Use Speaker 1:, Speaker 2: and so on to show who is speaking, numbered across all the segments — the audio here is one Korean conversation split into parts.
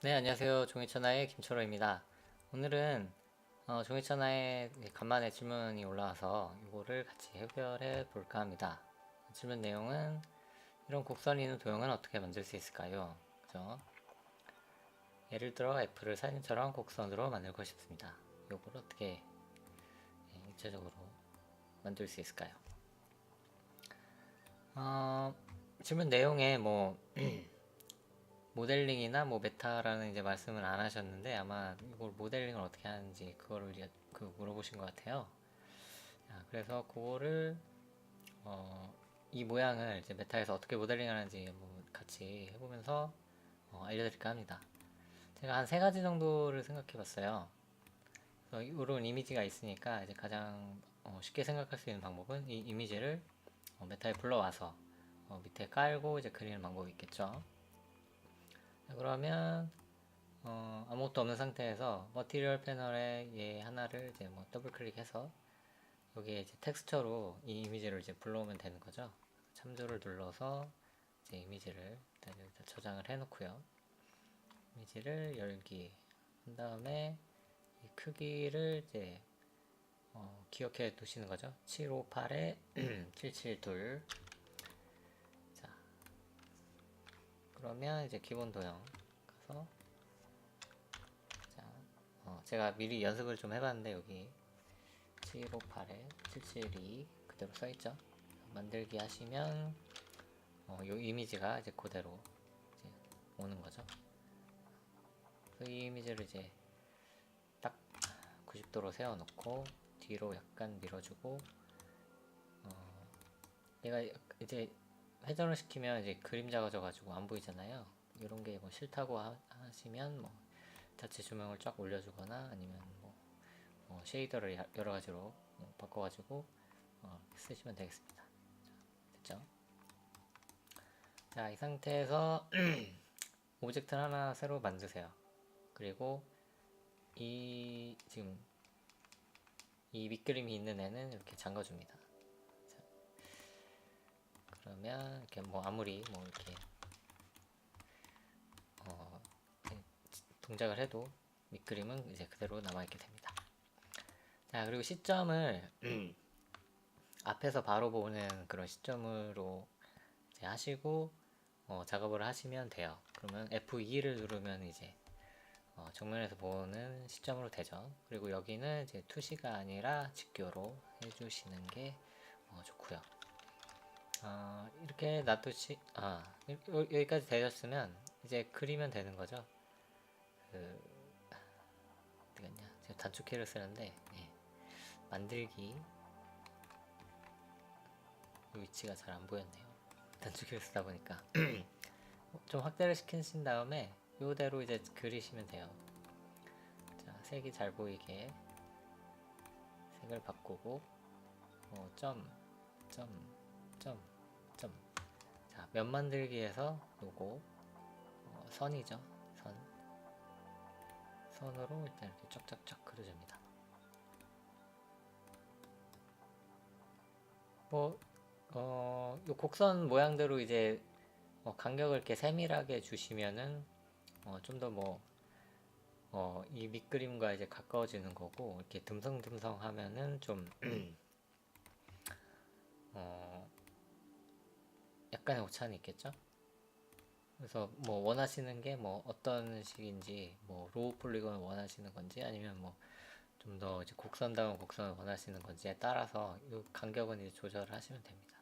Speaker 1: 네, 안녕하세요. 종이천하의 김철호입니다. 오늘은 종이천하에 간만에 질문이 올라와서 이거를 같이 해결해 볼까 합니다. 질문 내용은 이런 곡선이 있는 도형은 어떻게 만들 수 있을까요? 그죠? 예를 들어 F를 사진처럼 곡선으로 만들고 싶습니다. 이걸 어떻게 입체적으로 만들 수 있을까요? 어, 질문 내용에 뭐 모델링이나 뭐 메타라는 이제 말씀을 안 하셨는데 아마 이걸 모델링을 어떻게 하는지 그거를 물어보신 것 같아요. 자, 그래서 그거를 이 모양을 이제 메타에서 어떻게 모델링 하는지 뭐 같이 해보면서 알려드릴까 합니다. 제가 한 세 가지 정도를 생각해 봤어요. 그래서 이런 이미지가 있으니까 이제 가장 쉽게 생각할 수 있는 방법은 이 이미지를 메타에 불러와서 밑에 깔고 이제 그리는 방법이 있겠죠. 자, 그러면 아무것도 없는 상태에서 머티리얼 패널에 얘 하나를 이제 뭐 더블 클릭해서 여기에 이제 텍스처로 이 이미지를 이제 불러오면 되는 거죠. 참조를 눌러서 이제 이미지를 일단 여기다 저장을 해 놓고요. 이미지를 열기 한 다음에 이 크기를 이제 기억해 두시는 거죠. 758에 772. 자, 그러면 이제 기본 도형 가서 자, 제가 미리 연습을 좀 해봤는데 여기 758에 772 그대로 써있죠. 만들기 하시면 요 이미지가 이제 그대로 이제 오는 거죠. 그래서 이 이미지를 이제 딱 90도로 세워놓고 뒤로 약간 밀어주고 얘가 이제 회전을 시키면 이제 그림자가 져가지고 안 보이잖아요. 이런 게 뭐 싫다고 하시면 뭐 자체 조명을 쫙 올려주거나 아니면 뭐 쉐이더를 여러 가지로 바꿔가지고 쓰시면 되겠습니다. 됐죠? 자, 이 상태에서 오브젝트 하나 새로 만드세요. 그리고 이 지금 이 밑그림이 있는 애는 이렇게 잠가줍니다. 자, 그러면 이렇게 뭐 아무리 뭐 이렇게 어, 동작을 해도 밑그림은 이제 그대로 남아있게 됩니다. 자, 그리고 시점을 앞에서 바로 보는 그런 시점으로 이제 하시고 작업을 하시면 돼요. 그러면 F2를 누르면 이제 정면에서 보는 시점으로 되죠. 그리고 여기는 이제 투시가 아니라 직교로 해주시는 게 좋고요. 이렇게 놔두시 여기까지 되셨으면 이제 그리면 되는 거죠. 어디 갔냐? 제가 단축키를 쓰는데 만들기 위치가 잘 안 보였네요. 단축키를 쓰다 보니까 좀 확대를 시키신 다음에 이대로 이제 그리시면 돼요. 자, 색이 잘 보이게 색을 바꾸고 점, 점, 점, 점. 자, 면 만들기에서 요거 선이죠. 선으로 일단 이렇게 쫙쫙쫙 그려줍니다. 요 곡선 모양대로 이제 간격을 이렇게 세밀하게 주시면은 좀 더 이 밑그림과 이제 가까워지는 거고 이렇게 듬성듬성 하면은 좀 약간의 오차는 있겠죠? 그래서 뭐 원하시는 게 뭐 어떤 식인지 뭐 로우 폴리곤을 원하시는 건지 아니면 뭐 좀 더 이제 곡선다운 곡선을 원하시는 건지에 따라서 이 간격은 이제 조절을 하시면 됩니다.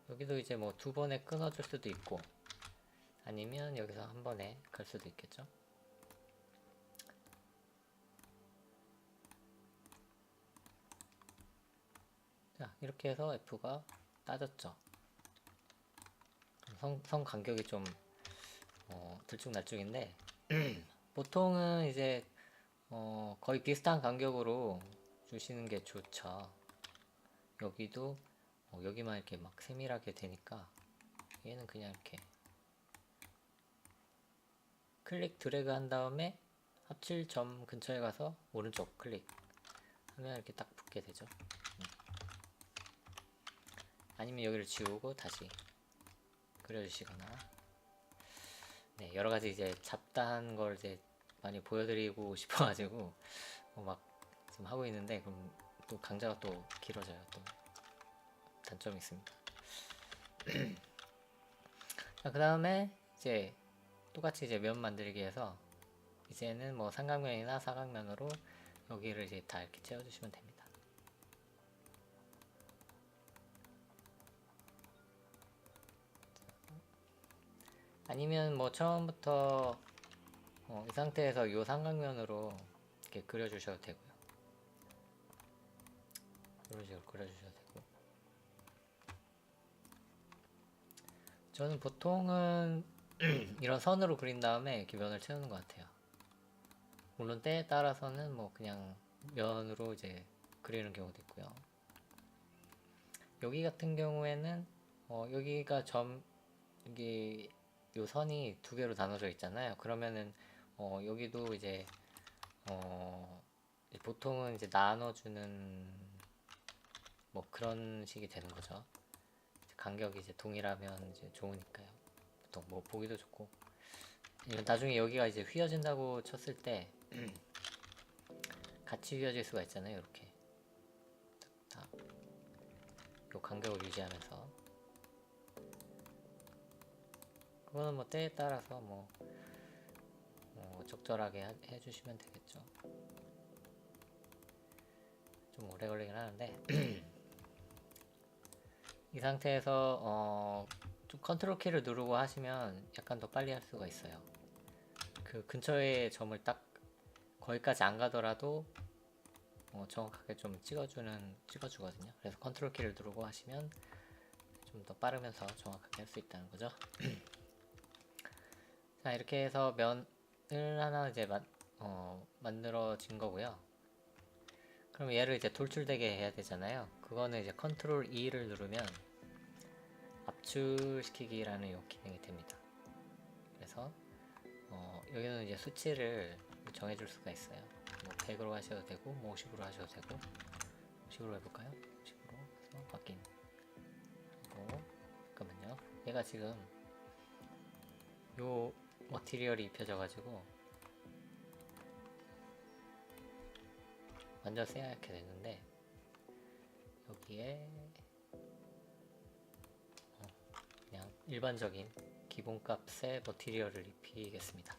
Speaker 1: 여기도 이제 뭐 두 번에 끊어줄 수도 있고 아니면 여기서 한 번에 갈 수도 있겠죠. 자, 이렇게 해서 F가 따졌죠. 선 간격이 좀 들쭉날쭉인데 보통은 이제 거의 비슷한 간격으로 주시는 게 좋죠. 여기도 여기만 이렇게 막 세밀하게 되니까 얘는 그냥 이렇게 클릭 드래그 한 다음에 합칠 점 근처에 가서 오른쪽 클릭 하면 이렇게 딱 붙게 되죠. 아니면 여기를 지우고 다시 그려주시거나 네, 여러 가지 이제 잡다한 걸 이제 많이 보여드리고 싶어가지고 막 지금 하고 있는데, 그럼 또 강좌가 또 길어져요. 또 단점이 있습니다. 자, 그 다음에 이제 똑같이 이제 면 만들기에서 이제는 뭐 삼각면이나 사각면으로 여기를 이제 다 이렇게 채워주시면 됩니다. 아니면 뭐 처음부터 이 상태에서 이 삼각면으로 이렇게 그려주셔도 되고요. 이런 식으로 그려주셔도 되고, 저는 보통은 이런 선으로 그린 다음에 이렇게 면을 채우는 것 같아요. 물론 때에 따라서는 뭐 그냥 면으로 이제 그리는 경우도 있고요. 여기 같은 경우에는 여기가 여기 요 선이 두 개로 나눠져 있잖아요. 그러면은 여기도 이제 보통은 이제 나눠주는 뭐 그런 식이 되는 거죠. 간격이 이제 동일하면 이제 좋으니까요. 보통 뭐 보기도 좋고, 나중에 여기가 이제 휘어진다고 쳤을 때 같이 휘어질 수가 있잖아요. 이렇게 요 간격을 유지하면서, 그거는 뭐 때에 따라서 뭐 적절하게 해주시면 되겠죠. 좀 오래 걸리긴 하는데 이 상태에서 좀 컨트롤 키를 누르고 하시면 약간 더 빨리 할 수가 있어요. 그 근처에 점을 딱 거기까지 안 가더라도 정확하게 좀 찍어주거든요. 그래서 컨트롤 키를 누르고 하시면 좀 더 빠르면서 정확하게 할 수 있다는 거죠. 자, 이렇게 해서 면을 하나 이제 만들어진 거고요. 그럼 얘를 이제 돌출되게 해야 되잖아요. 그거는 이제 컨트롤 E를 누르면 압출시키기라는 요 기능이 됩니다. 그래서 여기는 이제 수치를 정해줄 수가 있어요. 뭐 100으로 하셔도 되고, 뭐 50으로 하셔도 되고, 50으로 해볼까요? 50으로 해서 확인. 그리고 잠깐만요. 얘가 지금 요 머티리얼이 입혀져가지고 완전 새하얗게 됐는데, 여기에 그냥 일반적인 기본값의 머티리얼을 입히겠습니다.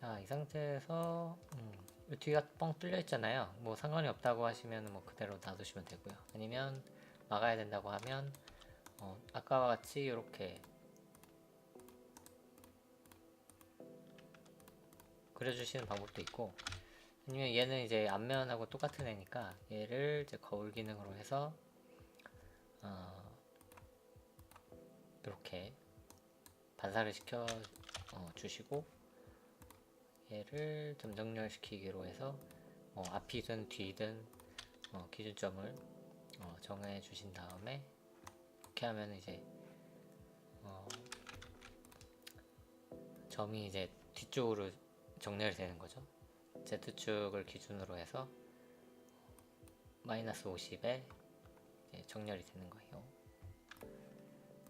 Speaker 1: 자, 이 상태에서 이 뒤가 뻥 뚫려 있잖아요. 뭐 상관이 없다고 하시면 뭐 그대로 놔두시면 되고요. 아니면 막아야 된다고 하면 아까와 같이 이렇게 그려주시는 방법도 있고, 아니면 얘는 이제 앞면하고 똑같은 애니까 얘를 이제 거울 기능으로 해서 이렇게 반사를 시켜 주시고, 얘를 점정렬 시키기로 해서 앞이든 뒤든 기준점을 정해 주신 다음에 이렇게 하면 이제 점이 이제 뒤쪽으로 정렬이 되는 거죠. Z축을 기준으로 해서 마이너스 50에 정렬이 되는 거예요.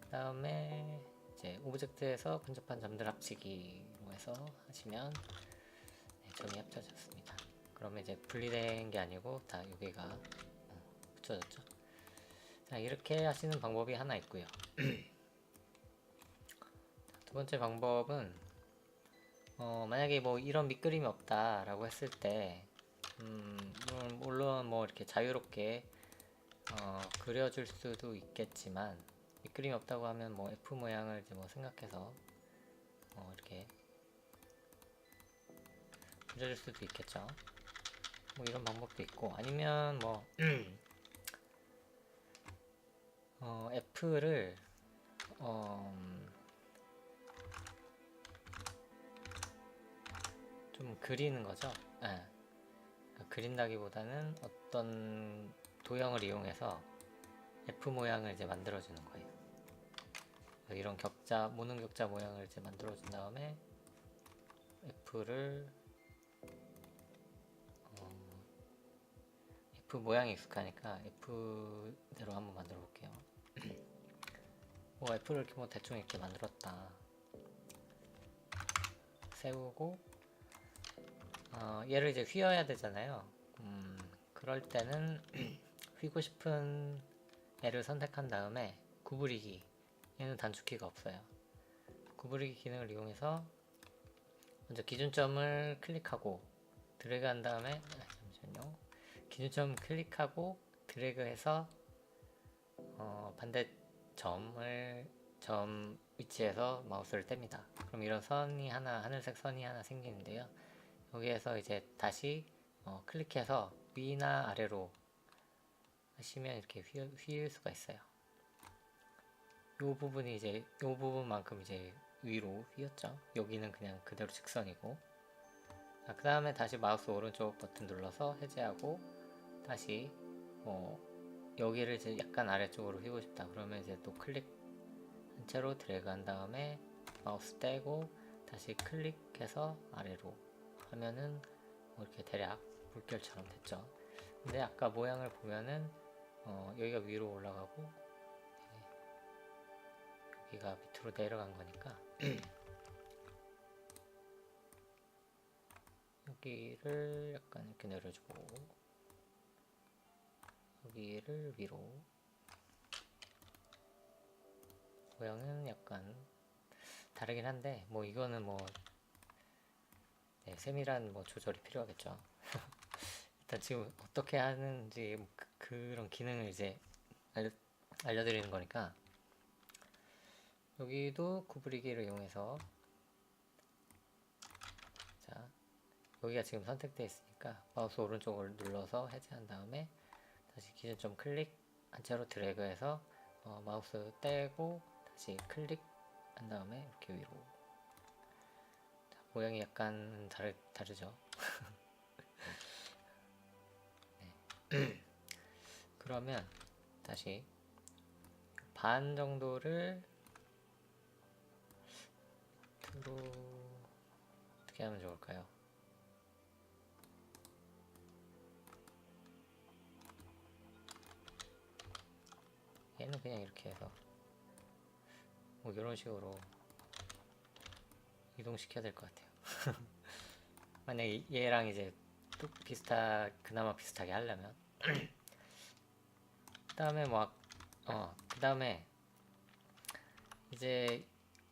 Speaker 1: 그 다음에 이제 오브젝트에서 근접한 점들 합치기로 해서 하시면 점이 합쳐졌습니다. 그러면 이제 분리된 게 아니고 다 여기가 붙여졌죠. 자, 이렇게 하시는 방법이 하나 있고요. 두 번째 방법은 만약에 뭐 이런 밑그림이 없다 라고 했을 때 물론 뭐 이렇게 자유롭게 그려줄 수도 있겠지만, 밑그림이 없다고 하면 뭐 F 모양을 이제 뭐 생각해서 이렇게 그려줄 수도 있겠죠. 뭐 이런 방법도 있고, 아니면 뭐 F를 좀 그리는 거죠. 네. 그린다기보다는 어떤 도형을 이용해서 F 모양을 이제 만들어주는 거예요. 이런 모능 격자 모양을 이제 만들어준 다음에 F를 F 모양이 익숙하니까 F대로 한번 만들어 볼게요. 뭐 F를 이렇게 뭐 대충 이렇게 만들었다. 세우고 얘를 이제 휘어야 되잖아요. 그럴 때는 휘고 싶은 애를 선택한 다음에 구부리기, 얘는 단축키가 없어요. 구부리기 기능을 이용해서 먼저 기준점을 클릭하고 드래그 한 다음에 잠시만요. 기준점 클릭하고 드래그해서 반대 점 위치에서 마우스를 뗍니다. 그럼 이런 선이 하나, 하늘색 선이 하나 생기는데요. 여기에서 이제 다시 클릭해서 위나 아래로 하시면 이렇게 휘일 수가 있어요. 요 부분이 이제 요 부분만큼 이제 위로 휘었죠. 여기는 그냥 그대로 직선이고. 그 다음에 다시 마우스 오른쪽 버튼 눌러서 해제하고 다시 여기를 이제 약간 아래쪽으로 휘고 싶다 그러면 이제 또 클릭 한 채로 드래그 한 다음에 마우스 떼고 다시 클릭해서 아래로 하면은 이렇게 대략 물결처럼 됐죠. 근데 아까 모양을 보면은 여기가 위로 올라가고 여기가 밑으로 내려간 거니까 여기를 약간 이렇게 내려주고 여기를 위로, 모양은 약간 다르긴 한데 뭐 이거는 뭐 세밀한 조절이 필요하겠죠. 일단 지금 어떻게 하는지 그런 기능을 이제 알려드리는 거니까 여기도 구부리기를 이용해서 자 여기가 지금 선택되어 있으니까 마우스 오른쪽을 눌러서 해제한 다음에 다시 기준점 클릭 한 채로 드래그해서 마우스 떼고 다시 클릭 한 다음에 이렇게 위로. 자, 모양이 약간 다르죠. 네. 그러면 다시 반 정도를 밑으로 어떻게 하면 좋을까요? 얘는 그냥 이렇게 해서 뭐 이런 식으로 이동시켜야 될 것 같아요. 만약에 얘랑 이제 또 그나마 비슷하게 하려면 그 다음에 그 다음에 이제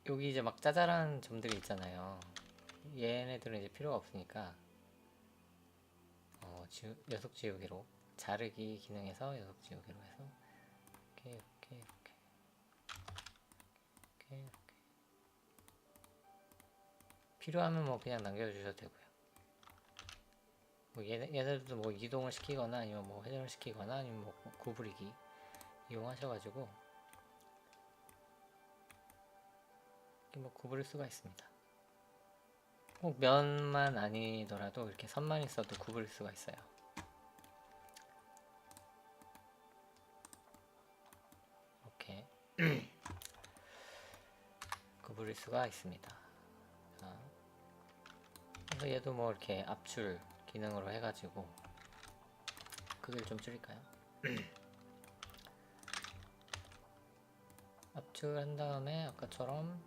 Speaker 1: 여기 이제 막 짜잘한 점들이 있잖아요. 얘네들은 이제 필요가 없으니까 녀석 지우기로 자르기 기능에서 녀석 지우기로 해서 이렇게 필요하면 뭐 그냥 남겨주셔도 되고요. 뭐 얘네들도 뭐 이동을 시키거나 아니면 뭐 회전을 시키거나 아니면 뭐 구부리기 이용하셔가지고 이렇게 뭐 구부릴 수가 있습니다. 꼭 면만 아니더라도 이렇게 선만 있어도 구부릴 수가 있어요. 이렇게 구부릴 수가 있습니다. 자, 그래서 얘도 뭐 이렇게 압출 기능으로 해가지고 크기를 좀 줄일까요? 압축한 다음에 아까처럼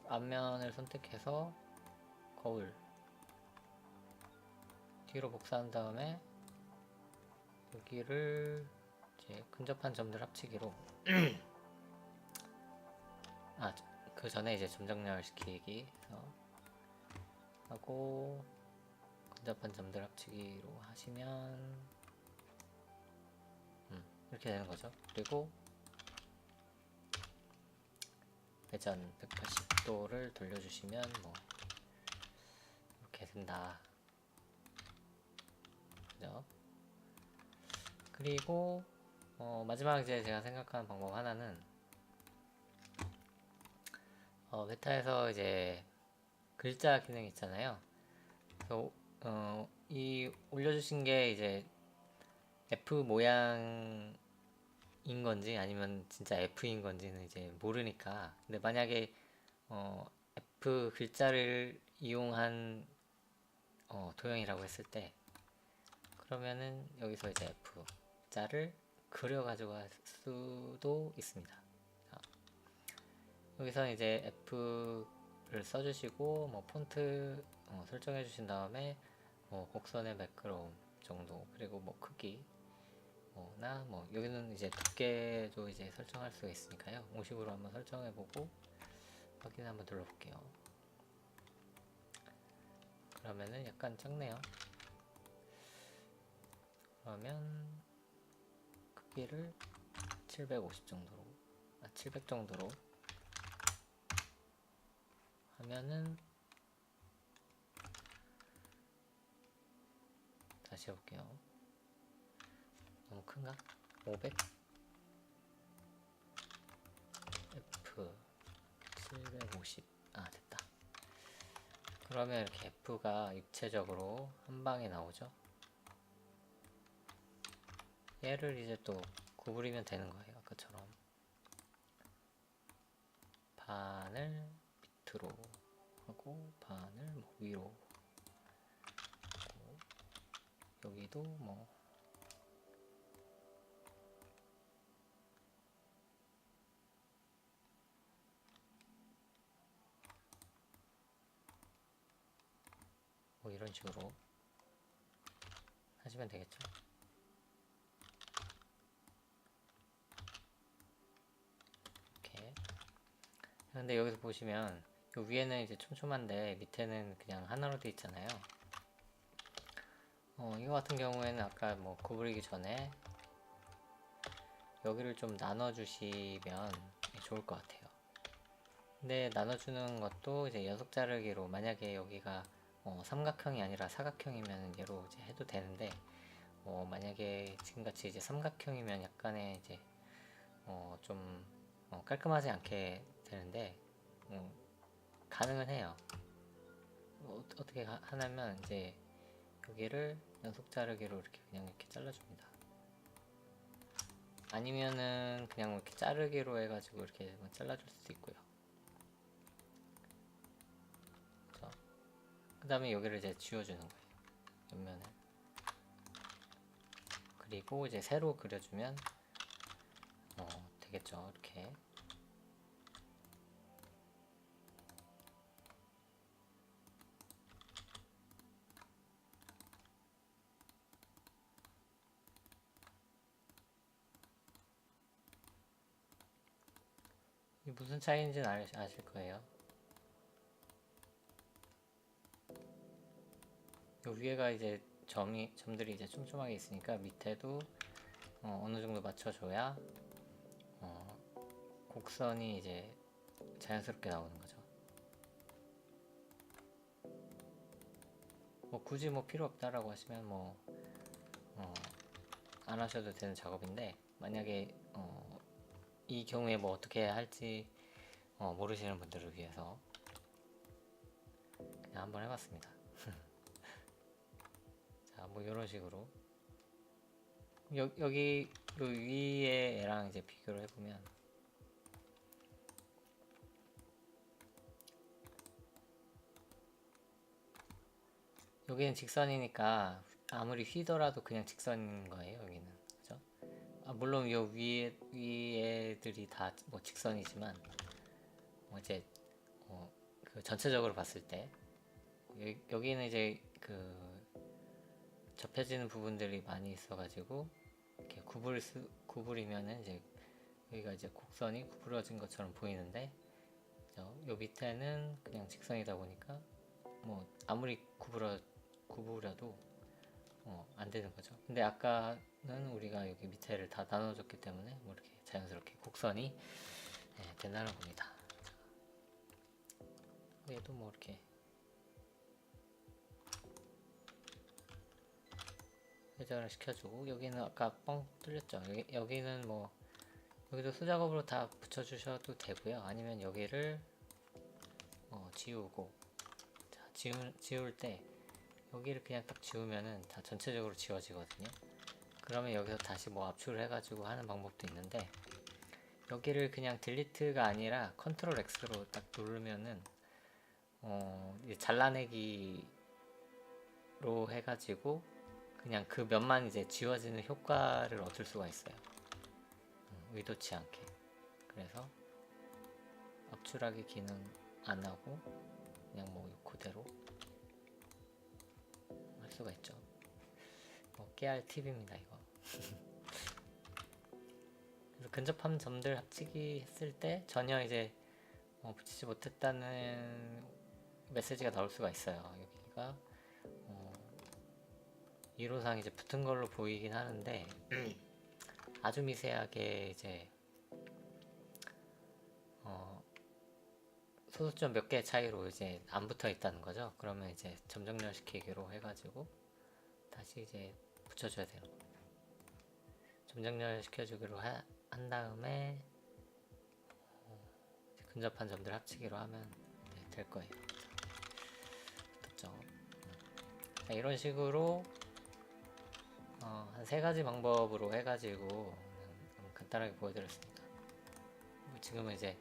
Speaker 1: 앞면을 선택해서 거울 뒤로 복사한 다음에 여기를 이제 근접한 점들 합치기로 그 전에 이제 점정렬 시키기 하고 근접한 점들 합치기로 하시면 이렇게 되는 거죠. 그리고 회전 180도를 돌려주시면 뭐 이렇게 된다. 그죠? 그리고 마지막 이제 제가 생각하는 방법 하나는 베타에서 이제 글자 기능 있잖아요. 그래서 이 올려주신 게 이제 F 모양인 건지 아니면 진짜 F인 건지는 이제 모르니까. 근데 만약에 F 글자를 이용한 도형이라고 했을 때 그러면은 여기서 이제 F 자를 그려 가져갈 수도 있습니다. 자, 여기서 이제 F를 써주시고 뭐 폰트 설정해 주신 다음에 뭐 곡선의 매끄러움 정도, 그리고 뭐 크기 나 뭐 여기는 이제 두께도 이제 설정할 수가 있으니까요. 50으로 한번 설정해 보고 확인 한번 눌러 볼게요. 그러면은 약간 작네요. 그러면 크기를 750 정도로, 700 정도로 하면은, 다시 해볼게요. 너무 큰가? 500 F 750. 됐다. 그러면 이렇게 F가 입체적으로 한 방에 나오죠. 얘를 이제 또 구부리면 되는 거예요. 아까처럼 반을 밑으로 하고 반을 뭐 위로 하고, 여기도 뭐 이런 식으로 하시면 되겠죠. 이렇게. 근데 여기서 보시면 요 위에는 이제 촘촘한데 밑에는 그냥 하나로 되어 있잖아요. 이거 같은 경우에는 아까 뭐 구부리기 전에 여기를 좀 나눠 주시면 좋을 것 같아요. 근데 나눠주는 것도 이제 연속 자르기로, 만약에 여기가 삼각형이 아니라 사각형이면 얘로 이제 해도 되는데, 만약에 지금같이 이제 삼각형이면 약간의 이제 좀 깔끔하지 않게 되는데, 가능은 해요. 어떻게 하냐면 이제 여기를 연속 자르기로 이렇게 그냥 이렇게 잘라줍니다. 아니면은 그냥 이렇게 자르기로 해가지고 이렇게 잘라줄 수도 있고요. 그 다음에 여기를 이제 지워주는 거예요. 옆면을. 그리고 이제 세로 그려주면 되겠죠. 이렇게. 이 무슨 차이인지는 아실 거예요. 요 위에가 이제 점들이 이제 촘촘하게 있으니까 밑에도 어느 정도 맞춰줘야 곡선이 이제 자연스럽게 나오는 거죠. 굳이 필요 없다라고 하시면 안 하셔도 되는 작업인데, 만약에 이 경우에 어떻게 할지 모르시는 분들을 위해서 그냥 한번 해봤습니다. 자, 이런 식으로 여기 요 위에 애랑 이제 비교를 해보면, 여기는 직선이니까 아무리 휘더라도 그냥 직선인 거예요. 여기는, 그죠? 물론 요 위에들이 다 직선이지만 이제 그 전체적으로 봤을 때 여기는 이제 그 접혀지는 부분들이 많이 있어가지고 이렇게 구부리면은 이제 여기가 이제 곡선이 구부러진 것처럼 보이는데, 요 밑에는 그냥 직선이다 보니까 아무리 구부려도 안 되는 거죠. 근데 아까는 우리가 여기 밑에를 다 나눠줬기 때문에 이렇게 자연스럽게 곡선이 된다는 겁니다. 얘도 이렇게 회전을 시켜주고, 여기는 아까 뻥 뚫렸죠. 여기는 여기도 수작업으로 다 붙여주셔도 되고요. 아니면 여기를 지우고, 자, 지울 때 여기를 그냥 딱 지우면은 다 전체적으로 지워지거든요. 그러면 여기서 다시 압출을 해가지고 하는 방법도 있는데, 여기를 그냥 딜리트가 아니라 컨트롤 X로 딱 누르면은 이제 잘라내기로 해가지고 그냥 그 면만 이제 지워지는 효과를 얻을 수가 있어요. 의도치 않게. 그래서 압출하기 기능 안 하고 그냥 뭐 그대로 할 수가 있죠. 깨알 팁입니다 이거. 그래서 근접한 점들 합치기 했을 때 전혀 이제 붙이지 못했다는 메시지가 나올 수가 있어요. 여기가 1호상 이제 붙은 걸로 보이긴 하는데 아주 미세하게 이제 소수점 몇 개 차이로 이제 안 붙어 있다는 거죠. 그러면 이제 점정렬 시키기로 해가지고 다시 이제 붙여줘야 돼요. 점정렬 시켜주기로 한 다음에 근접한 점들 합치기로 하면 될 거예요. 붙었죠. 이런 식으로 한 3가지 방법으로 해가지고 간단하게 보여드렸습니다. 지금은 이제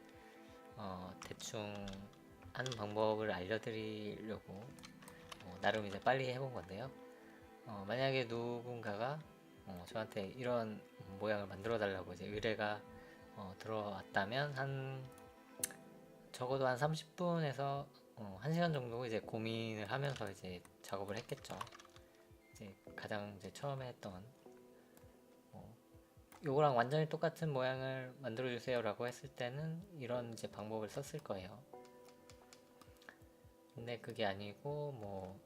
Speaker 1: 대충 하는 방법을 알려드리려고 나름 이제 빨리 해본 건데요. 만약에 누군가가 저한테 이런 모양을 만들어 달라고 이제 의뢰가 들어왔다면 적어도 한 30분에서 1시간 정도 이제 고민을 하면서 이제 작업을 했겠죠. 이제 가장 이제 처음에 했던 요거랑 완전히 똑같은 모양을 만들어 주세요 라고 했을 때는 이런 이제 방법을 썼을 거예요. 근데 그게 아니고 뭐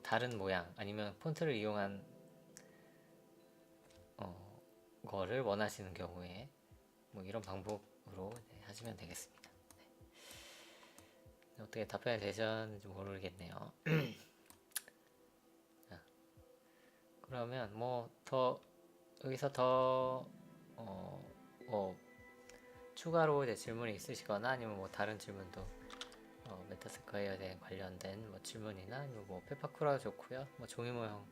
Speaker 1: 다른 모양 아니면 폰트를 이용한 거를 원하시는 경우에 뭐 이런 방법으로 하시면 되겠습니다. 네. 어떻게 답변이 되셨는지 모르겠네요. 자, 그러면 여기서 추가로 이제 질문이 있으시거나 아니면 뭐 다른 질문도 메타스퀘어에 관련된 뭐 질문이나 뭐 페파쿠라도 좋고요. 뭐 종이 모형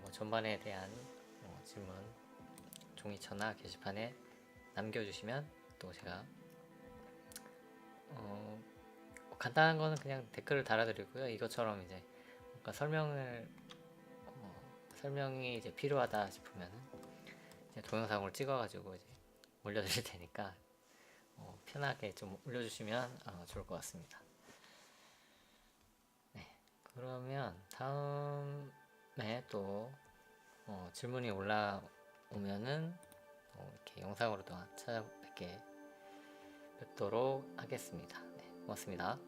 Speaker 1: 뭐 전반에 대한 질문 종이처나 게시판에 남겨주시면 또 제가 간단한 거는 그냥 댓글을 달아드리고요. 이것처럼 이제 뭔가 설명이 이제 필요하다 싶으면 이제 동영상으로 찍어가지고 이제 올려드릴 테니까 편하게 좀 올려주시면 좋을 것 같습니다. 네, 그러면 다음에 또 질문이 올라오면은 이렇게 영상으로 또 찾아뵙도록 하겠습니다. 네, 고맙습니다.